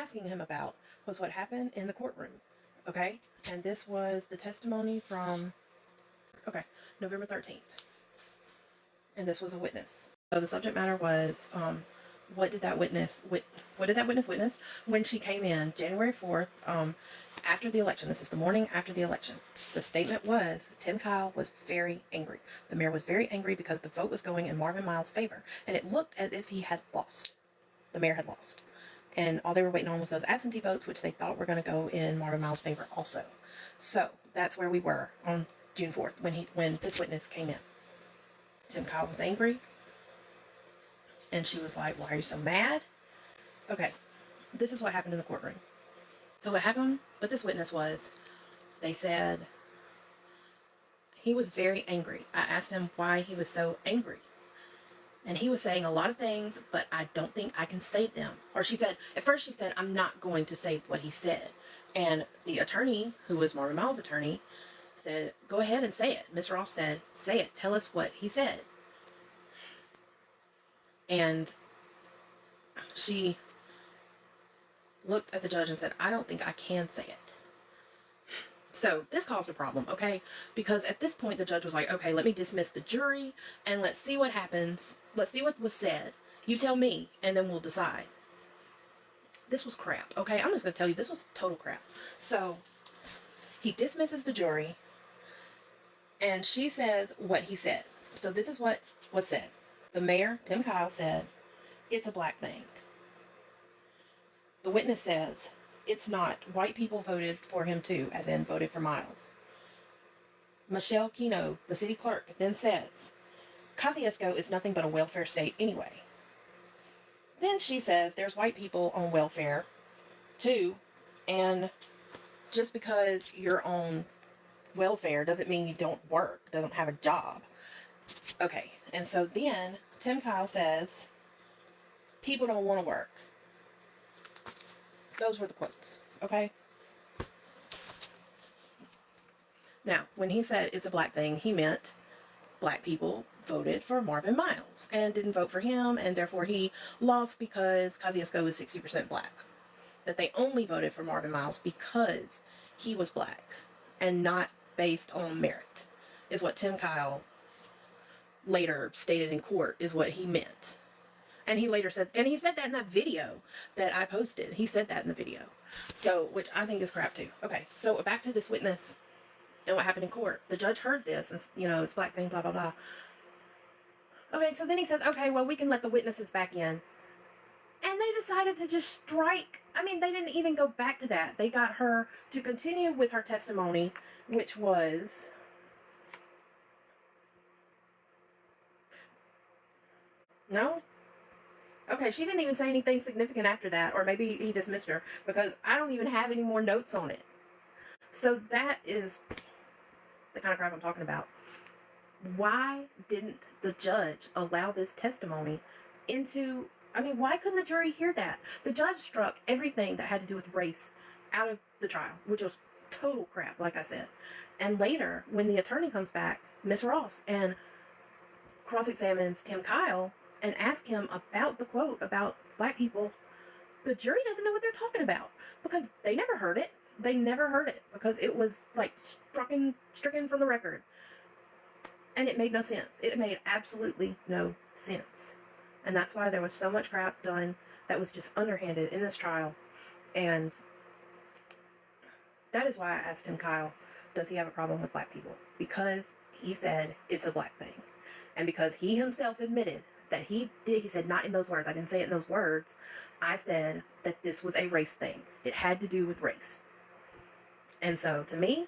asking him about was what happened in the courtroom. Okay? And this was the testimony from, okay, November 13th. And this was a witness. So the subject matter was, what did that witness witness when she came in January 4th, after the election? This is the morning after the election. The statement was Tim Kyle was very angry. The mayor was very angry because the vote was going in Marvin Miles' favor, and it looked as if he had lost. The mayor had lost, and all they were waiting on was those absentee votes, which they thought were going to go in Marvin Miles' favor also. So that's where we were on June 4th when this witness came in. Tim Kyle was angry. And she was like, why are you so mad? Okay, this is what happened in the courtroom. So what happened with this witness was, they said he was very angry. I asked him why he was so angry. And he was saying a lot of things, but I don't think I can say them. Or she said, at first she said, I'm not going to say what he said. And the attorney, who was Marvin Miles' attorney, said, go ahead and say it. Miss Ross said, say it. Tell us what he said. And she looked at the judge and said, I don't think I can say it. So this caused a problem, okay? Because at this point, the judge was like, okay, let me dismiss the jury and let's see what happens. Let's see what was said. You tell me, and then we'll decide. This was crap, okay? I'm just going to tell you, this was total crap. So he dismisses the jury, and she says what he said. So this is what was said. The mayor, Tim Kyle, said, it's a black thing. The witness says, it's not. White people voted for him too, as in voted for Miles. Michelle Keno, the city clerk, then says, Kosciuszko is nothing but a welfare state anyway. Then she says, there's white people on welfare too, and just because you're on welfare doesn't mean you don't work, doesn't have a job. Okay, and so then Tim Kyle says, people don't want to work. Those were the quotes, okay? Now, when he said it's a black thing, he meant black people voted for Marvin Miles and didn't vote for him, and therefore he lost because Kosciuszko was 60% black. That they only voted for Marvin Miles because he was black and not based on merit, is what Tim Kyle later stated in court is what he meant. And he later said, and he said that in that video that I posted. He said that in the video. So, which I think is crap too. Okay, so back to this witness and what happened in court. The judge heard this and, you know, it's black thing, blah, blah, blah. Okay, so then he says, okay, well, we can let the witnesses back in. And they decided to just strike. I mean, they didn't even go back to that. They got her to continue with her testimony, which was... No? Okay, she didn't even say anything significant after that, or maybe he dismissed her, because I don't even have any more notes on it. So that is the kind of crap I'm talking about. Why didn't the judge allow this testimony into... I mean, why couldn't the jury hear that? The judge struck everything that had to do with race out of the trial, which was total crap, like I said. And later, when the attorney comes back, Miss Ross, and cross-examines Tim Kyle and asks him about the quote about black people, the jury doesn't know what they're talking about because they never heard it. They never heard it because it was like stricken from the record. And it made no sense. It made absolutely no sense. And that's why there was so much crap done that was just underhanded in this trial. And that is why I asked him, Kyle, does he have a problem with black people? Because he said it's a black thing. And because he himself admitted that he did, he said, not in those words, I didn't say it in those words, I said that this was a race thing. It had to do with race. And so, to me,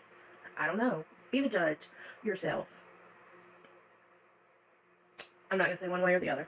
I don't know. Be the judge yourself. I'm not going to say one way or the other.